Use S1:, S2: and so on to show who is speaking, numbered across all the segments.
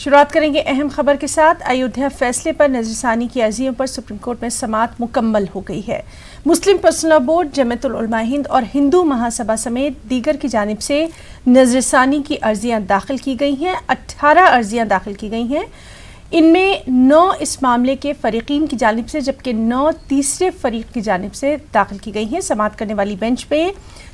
S1: शुरुआत करेंगे अहम खबर के साथ। अयोध्या फैसले पर नजरसानी की अर्जियों पर सुप्रीम कोर्ट में समाअत मुकम्मल हो गई है। मुस्लिम पर्सनल बोर्ड, जमीयतुल उलमा हिंद और हिंदू महासभा समेत दीगर की जानिब से नजरसानी की अर्जियां दाखिल की गई हैं। 18 अर्जियां दाखिल की गई हैं। इनमें 9 इस मामले के फरीकीन की जानिब से जबकि 9 तीसरे फरीक की जानिब से दाखिल की गई हैं। समाअत करने वाली बेंच पे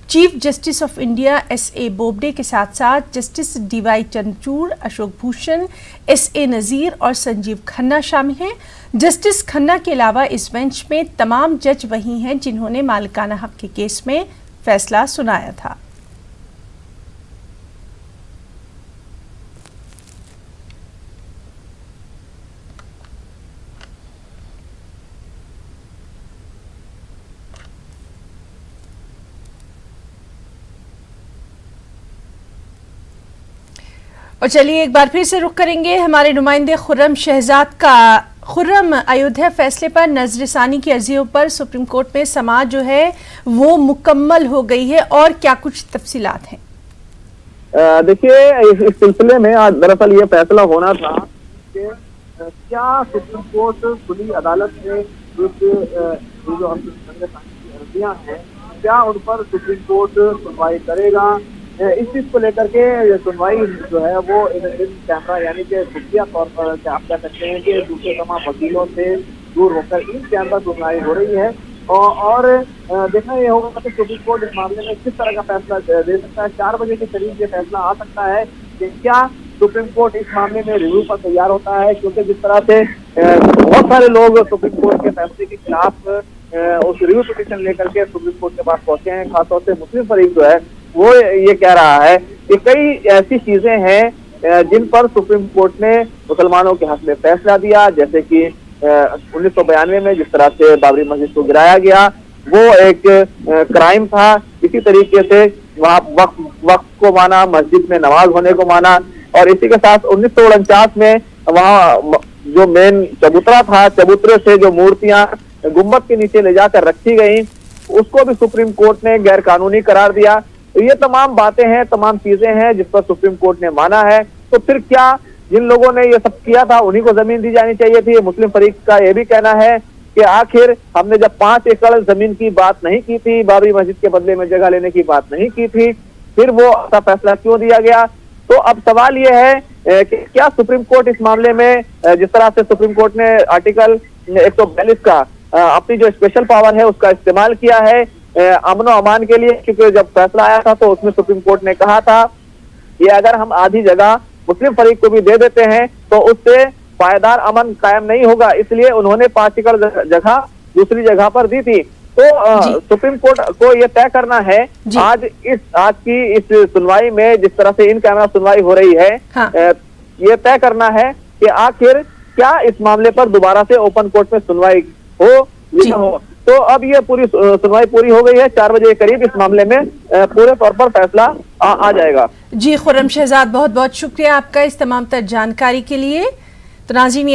S1: chief justice of India S.A. Bobde के साथ साथ justice D.Y. Chandrachud, Ashok Bhushan, S.A. नज़ीर और संजीव खन्ना शामिल हैं। जस्टिस खन्ना के अलावा इस बेंच में तमाम जज वही हैं जिन्होंने मालिकाना हक के केस में फैसला सुनाया था। और चलिए एक बार फिर से रुख करेंगे हमारे नुमाइंदे खुर्रम शहजाद का। खुर्रम, अयोध्या फैसले पर नजरसानी की अर्जियों पर सुप्रीम कोर्ट में समाअत जो है वो मुकम्मल हो गई है और क्या कुछ तफसीलात हैं?
S2: देखिए, इस सिलसिले में आज दरअसल ये फैसला होना था कि क्या सुप्रीम कोर्ट खुली अदालत में जो अर्जियां हैं क्या उन पर सुप्रीम कोर्ट सुनवाई करेगा। इस चीज को लेकर के सुनवाई जो है वो इन कैमरा यानी कि खुफिया तौर पर आप कह सकते हैं कि दूसरे तमाम वकीलों से दूर होकर इन कैमरा सुनवाई हो रही है। और देखना ये होगा कि सुप्रीम कोर्ट इस मामले में किस तरह का फैसला दे सकता है। 4 बजे के करीब ये फैसला आ सकता है कि क्या सुप्रीम कोर्ट इस मामले में रिव्यू पर तैयार होता है, क्योंकि जिस तरह से बहुत सारे लोग सुप्रीम कोर्ट के फैसले के खिलाफ उस रिव्यू पिटीशन लेकर के सुप्रीम कोर्ट के पास पहुंचे हैं। खासतौर से मुस्लिम फरीक जो है वो ये कह रहा है कि कई ऐसी चीजें हैं जिन पर सुप्रीम कोर्ट ने मुसलमानों के हक में फैसला दिया, जैसे कि 1992 में जिस तरह से बाबरी मस्जिद को गिराया गया वो एक क्राइम था। इसी तरीके से वहाँ वक्त को माना, मस्जिद में नमाज होने को माना। और इसी के साथ 1949 में वहाँ जो मेन चबूतरा था, चबूतरे से जो मूर्तियां गुम्बद के नीचे ले जाकर रखी गई उसको भी सुप्रीम कोर्ट ने गैर कानूनी करार दिया। तो ये तमाम बातें हैं, तमाम चीजें हैं जिस पर सुप्रीम कोर्ट ने माना है। तो फिर क्या जिन लोगों ने ये सब किया था उन्हीं को जमीन दी जानी चाहिए थी। मुस्लिम फरीक का ये भी कहना है कि आखिर हमने जब 5 एकड़ जमीन की बात नहीं की थी, बाबरी मस्जिद के बदले में जगह लेने की बात नहीं की थी, फिर वो ऐसा फैसला क्यों दिया गया। तो अब सवाल ये है कि क्या सुप्रीम कोर्ट इस मामले में जिस तरह से सुप्रीम कोर्ट ने आर्टिकल 142 का अपनी जो स्पेशल पावर है उसका इस्तेमाल किया है अमन और अमान के लिए, क्योंकि जब फैसला आया था तो उसमें सुप्रीम कोर्ट ने कहा था कि अगर हम आधी जगह मुस्लिम फरीक को भी दे देते हैं तो उससे पायदार अमन कायम नहीं होगा, इसलिए उन्होंने 5 एकड़ जगह दूसरी जगह पर दी थी। तो सुप्रीम कोर्ट को यह तय करना है आज की इस सुनवाई में, जिस तरह से इन कैमरा सुनवाई हो रही है,
S1: हाँ।
S2: ये तय करना है कि आखिर क्या इस मामले पर दोबारा से ओपन कोर्ट में सुनवाई हो या हो। तो अब ये पूरी सुनवाई पूरी हो गई है। 4 बजे के करीब इस मामले में पूरे तौर पर फैसला आ जाएगा।
S1: जी खुर्रम शहजाद, बहुत बहुत शुक्रिया आपका इस तमाम तर जानकारी के लिए। तो नाज़रीन, ये